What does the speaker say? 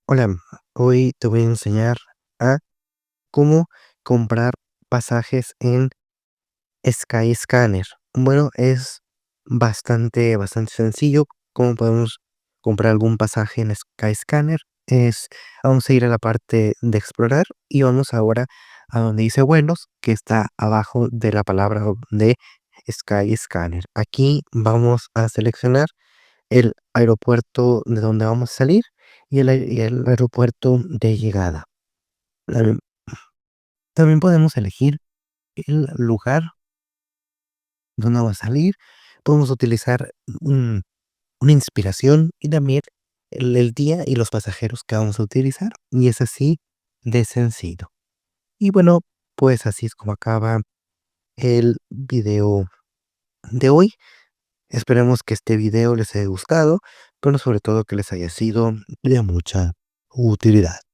Hola, hoy te voy a enseñar a cómo comprar pasajes en Skyscanner. Bueno, es bastante sencillo. ¿Cómo podemos comprar algún pasaje en Skyscanner? Vamos a ir a la parte de explorar y vamos ahora a donde dice vuelos, que está abajo de la palabra de Skyscanner. Aquí vamos a seleccionar el aeropuerto de donde vamos a salir y el aeropuerto de llegada. También también podemos elegir el lugar donde vamos a salir, podemos utilizar un una inspiración y también el día y los pasajeros que vamos a utilizar, y es así de sencillo. Y bueno, pues así es como acaba el video de hoy. Esperemos que este video les haya gustado, pero sobre todo que les haya sido de mucha utilidad.